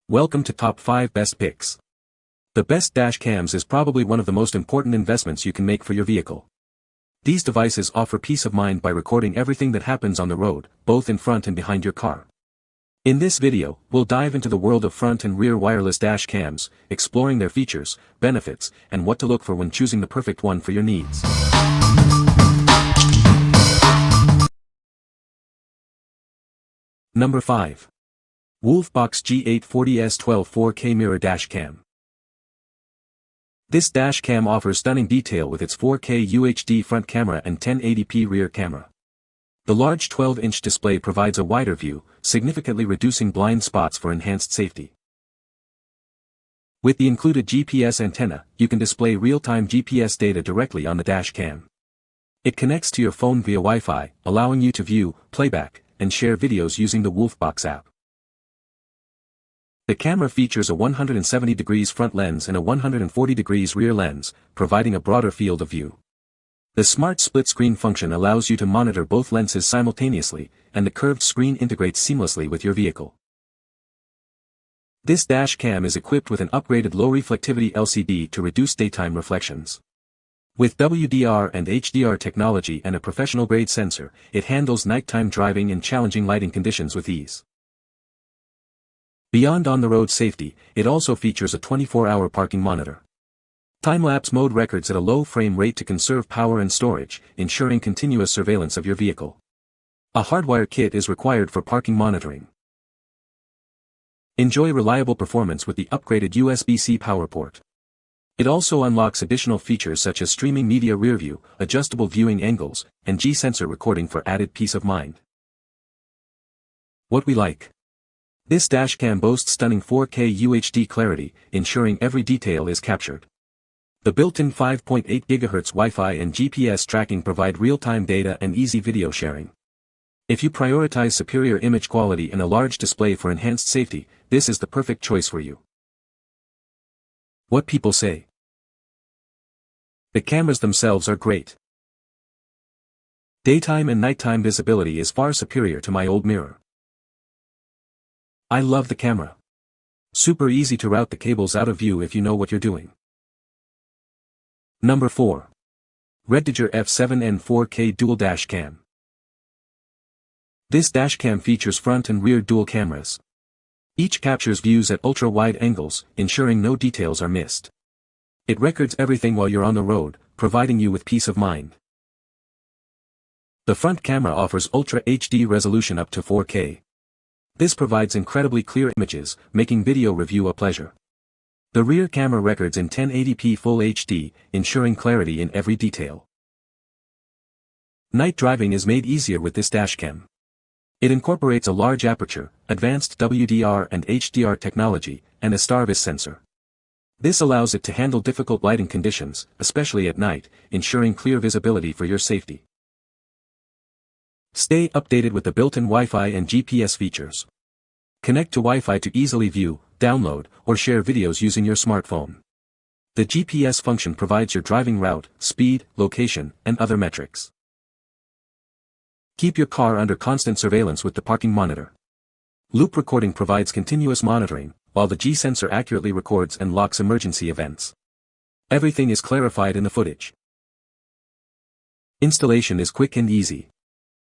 Welcome to Top 5 Best Picks. The best dash cams is probably one of the most important investments you can make for your vehicle. These devices offer peace of mind by recording everything that happens on the road, both in front and behind your car. In this video, we'll dive into the world of front and rear wireless dash cams, exploring their features, benefits, and what to look for when choosing the perfect one for your needs. Number 5. WOLFBOX G840S12 4K Mirror Dash Cam. This dash cam offers stunning detail with its 4K UHD front camera and 1080p rear camera. The large 12-inch display provides a wider view, significantly reducing blind spots for enhanced safety. With the included GPS antenna, you can display real-time GPS data directly on the dash cam. It connects to your phone via Wi-Fi, allowing you to view, playback, and share videos using the WOLFBOX app. The camera features a 170 degrees front lens and a 140 degrees rear lens, providing a broader field of view. The smart split-screen function allows you to monitor both lenses simultaneously, and the curved screen integrates seamlessly with your vehicle. This dash cam is equipped with an upgraded low-reflectivity LCD to reduce daytime reflections. With WDR and HDR technology and a professional-grade sensor, it handles nighttime driving and challenging lighting conditions with ease. Beyond on-the-road safety, it also features a 24-hour parking monitor. Time-lapse mode records at a low frame rate to conserve power and storage, ensuring continuous surveillance of your vehicle. A hardwire kit is required for parking monitoring. Enjoy reliable performance with the upgraded USB-C power port. It also unlocks additional features such as streaming media rearview, adjustable viewing angles, and G-sensor recording for added peace of mind. What we like. This dashcam boasts stunning 4K UHD clarity, ensuring every detail is captured. The built-in 5.8 GHz Wi-Fi and GPS tracking provide real-time data and easy video sharing. If you prioritize superior image quality and a large display for enhanced safety, this is the perfect choice for you. What people say. The cameras themselves are great. Daytime and nighttime visibility is far superior to my old mirror. I love the camera. Super easy to route the cables out of view if you know what you're doing. Number 4. REDTIGER F7N 4K Dual Dash Cam. This dash cam features front and rear dual cameras. Each captures views at ultra-wide angles, ensuring no details are missed. It records everything while you're on the road, providing you with peace of mind. The front camera offers Ultra HD resolution up to 4K. This provides incredibly clear images, making video review a pleasure. The rear camera records in 1080p Full HD, ensuring clarity in every detail. Night driving is made easier with this dashcam. It incorporates a large aperture, advanced WDR and HDR technology, and a Starvis sensor. This allows it to handle difficult lighting conditions, especially at night, ensuring clear visibility for your safety. Stay updated with the built-in Wi-Fi and GPS features. Connect to Wi-Fi to easily view, download, or share videos using your smartphone. The GPS function provides your driving route, speed, location, and other metrics. Keep your car under constant surveillance with the parking monitor. Loop recording provides continuous monitoring, while the G-sensor accurately records and locks emergency events. Everything is clarified in the footage. Installation is quick and easy.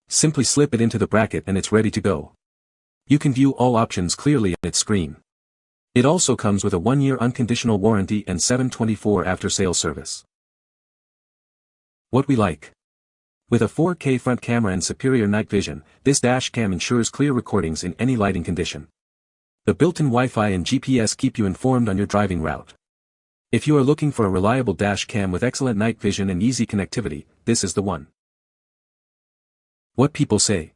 Simply slip it into the bracket and it's ready to go. You can view all options clearly on its screen. It also comes with a 1-year unconditional warranty and 7/24 after-sales service. What we like. With a 4K front camera and superior night vision, this dash cam ensures clear recordings in any lighting condition. The built-in Wi-Fi and GPS keep you informed on your driving route. If you are looking for a reliable dash cam with excellent night vision and easy connectivity, this is the one. What people say.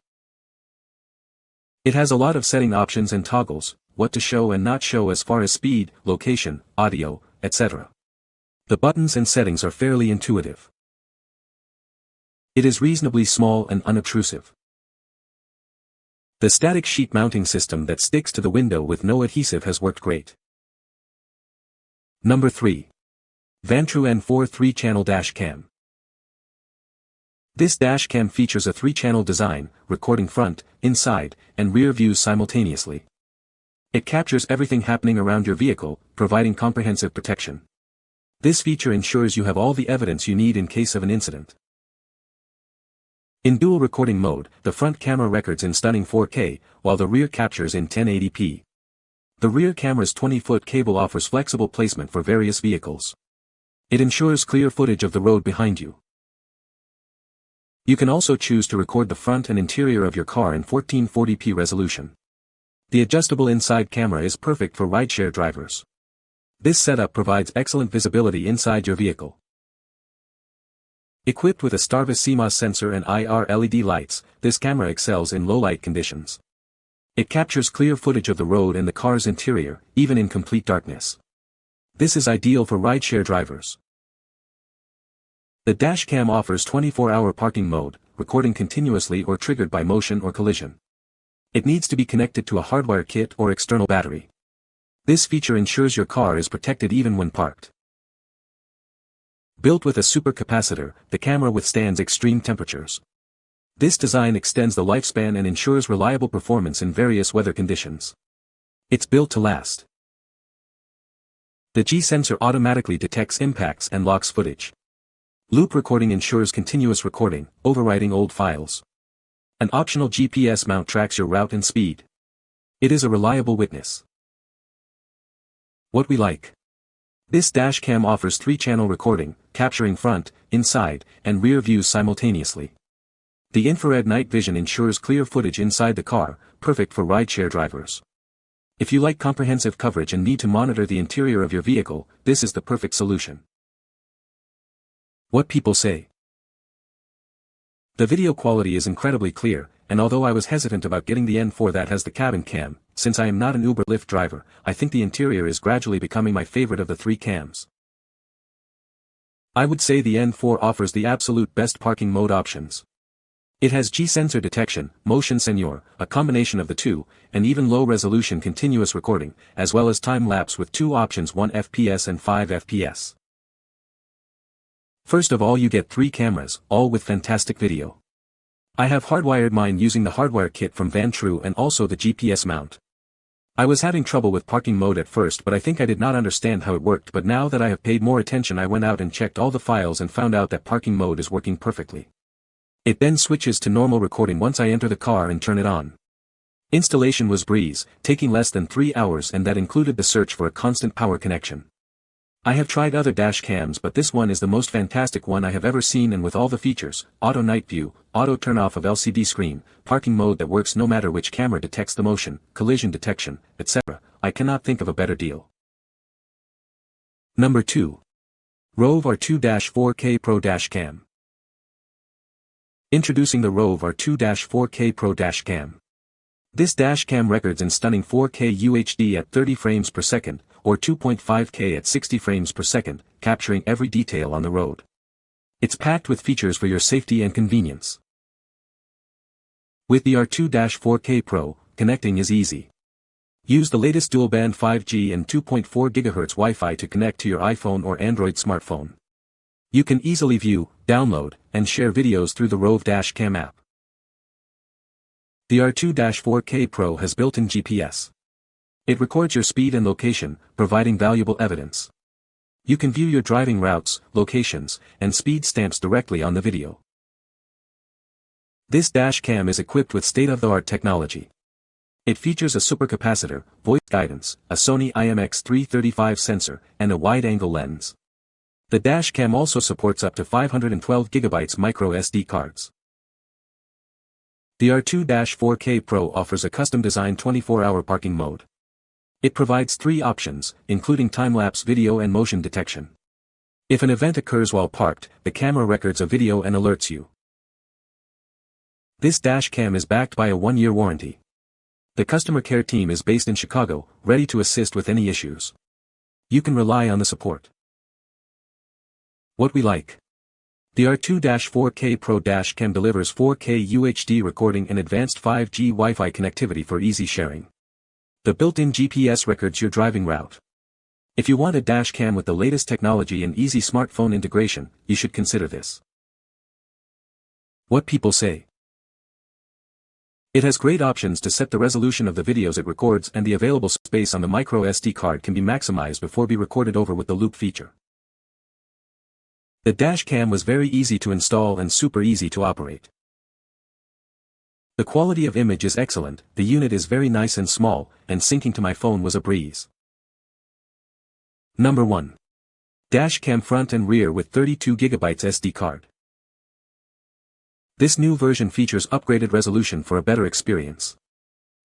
It has a lot of setting options and toggles, what to show and not show as far as speed, location, audio, etc. The buttons and settings are fairly intuitive. It is reasonably small and unobtrusive. The static sheet mounting system that sticks to the window with no adhesive has worked great. Number 3. VANTRUE N4 3-channel dash cam. This dashcam features a 3-channel design, recording front, inside, and rear views simultaneously. It captures everything happening around your vehicle, providing comprehensive protection. This feature ensures you have all the evidence you need in case of an incident. In dual recording mode, the front camera records in stunning 4K, while the rear captures in 1080p. The rear camera's 20-foot cable offers flexible placement for various vehicles. It ensures clear footage of the road behind you. You can also choose to record the front and interior of your car in 1440p resolution. The adjustable inside camera is perfect for rideshare drivers. This setup provides excellent visibility inside your vehicle. Equipped with a Starvis CMOS sensor and IR LED lights, this camera excels in low-light conditions. It captures clear footage of the road and the car's interior, even in complete darkness. This is ideal for rideshare drivers. The dashcam offers 24-hour parking mode, recording continuously or triggered by motion or collision. It needs to be connected to a hardware kit or external battery. This feature ensures your car is protected even when parked. Built with a supercapacitor, the camera withstands extreme temperatures. This design extends the lifespan and ensures reliable performance in various weather conditions. It's built to last. The G sensor automatically detects impacts and locks footage. Loop recording ensures continuous recording, overwriting old files. An optional GPS mount tracks your route and speed. It is a reliable witness. What we like. This dashcam offers 3-channel recording, capturing front, inside, and rear views simultaneously. The infrared night vision ensures clear footage inside the car, perfect for rideshare drivers. If you like comprehensive coverage and need to monitor the interior of your vehicle, this is the perfect solution. What people say. The video quality is incredibly clear, and although I was hesitant about getting the N4 that has the cabin cam, since I am not an Uber Lyft driver, I think the interior is gradually becoming my favorite of the 3 cams. I would say the N4 offers the absolute best parking mode options. It has G-sensor detection, motion sensor, a combination of the two, and even low-resolution continuous recording, as well as time-lapse with 2 options 1 FPS and 5 FPS. First of all, you get 3 cameras, all with fantastic video. I have hardwired mine using the hardware kit from VANTRUE and also the GPS mount. I was having trouble with parking mode at first, but I think I did not understand how it worked, but now that I have paid more attention, I went out and checked all the files and found out that parking mode is working perfectly. It then switches to normal recording once I enter the car and turn it on. Installation was breeze, taking less than 3 hours, and that included the search for a constant power connection. I have tried other dash cams, but this one is the most fantastic one I have ever seen, and with all the features, auto night view, auto turn off of LCD screen, parking mode that works no matter which camera detects the motion, collision detection, etc., I cannot think of a better deal. Number 2. ROVE R2-4K Pro Dashcam. Introducing the ROVE R2-4K Pro Dashcam. This dashcam records in stunning 4K UHD at 30 frames per second, or 2.5K at 60 frames per second, capturing every detail on the road. It's packed with features for your safety and convenience. With the R2-4K Pro, connecting is easy. Use the latest dual-band 5G and 2.4 GHz Wi-Fi to connect to your iPhone or Android smartphone. You can easily view, download, and share videos through the ROVE Dashcam app. The R2-4K Pro has built-in GPS. It records your speed and location, providing valuable evidence. You can view your driving routes, locations, and speed stamps directly on the video. This dashcam is equipped with state-of-the-art technology. It features a supercapacitor, voice guidance, a Sony IMX335 sensor, and a wide-angle lens. The dashcam also supports up to 512 GB micro SD cards. The R2-4K Pro offers a custom-designed 24-hour parking mode. It provides 3 options, including time-lapse video and motion detection. If an event occurs while parked, the camera records a video and alerts you. This dashcam is backed by a 1-year warranty. The customer care team is based in Chicago, ready to assist with any issues. You can rely on the support. What we like. The R2-4K Pro Dashcam delivers 4K UHD recording and advanced 5G Wi-Fi connectivity for easy sharing. The built-in GPS records your driving route. If you want a dashcam with the latest technology and easy smartphone integration, you should consider this. What people say. It has great options to set the resolution of the videos it records, and the available space on the micro SD card can be maximized before be recorded over with the loop feature. The dash cam was very easy to install and super easy to operate. The quality of image is excellent, the unit is very nice and small, and syncing to my phone was a breeze. Number 1. Dash cam front and rear with 32GB SD card. This new version features upgraded resolution for a better experience.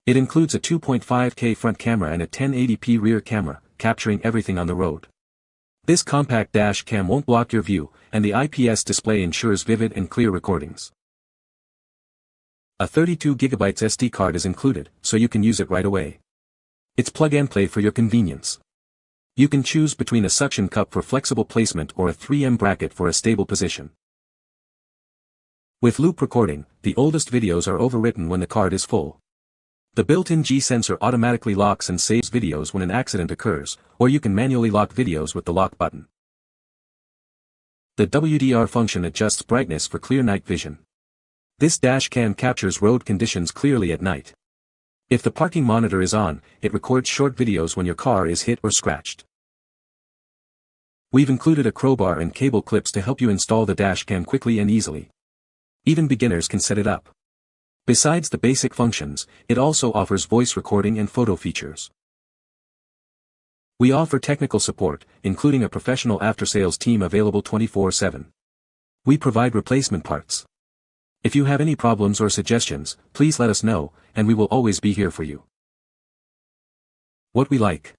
It includes a 2.5K front camera and a 1080p rear camera, capturing everything on the road. This compact dash cam won't block your view, and the IPS display ensures vivid and clear recordings. A 32GB SD card is included, so you can use it right away. It's plug and play for your convenience. You can choose between a suction cup for flexible placement or a 3M bracket for a stable position. With loop recording, the oldest videos are overwritten when the card is full. The built-in G sensor automatically locks and saves videos when an accident occurs, or you can manually lock videos with the lock button. The WDR function adjusts brightness for clear night vision. This dash cam captures road conditions clearly at night. If the parking monitor is on, it records short videos when your car is hit or scratched. We've included a crowbar and cable clips to help you install the dash cam quickly and easily. Even beginners can set it up. Besides the basic functions, it also offers voice recording and photo features. We offer technical support, including a professional after-sales team available 24/7. We provide replacement parts. If you have any problems or suggestions, please let us know, and we will always be here for you. What we like.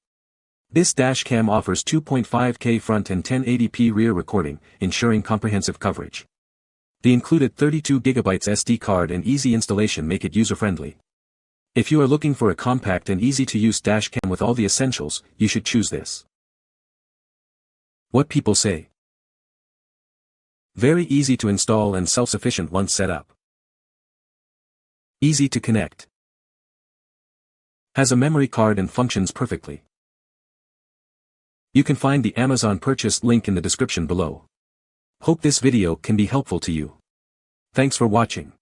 This dash cam offers 2.5K front and 1080p rear recording, ensuring comprehensive coverage. The included 32GB SD card and easy installation make it user-friendly. If you are looking for a compact and easy-to-use dash cam with all the essentials, you should choose this. What people say. Very easy to install and self-sufficient once set up. Easy to connect. Has a memory card and functions perfectly. You can find the Amazon purchase link in the description below. Hope this video can be helpful to you. Thanks for watching.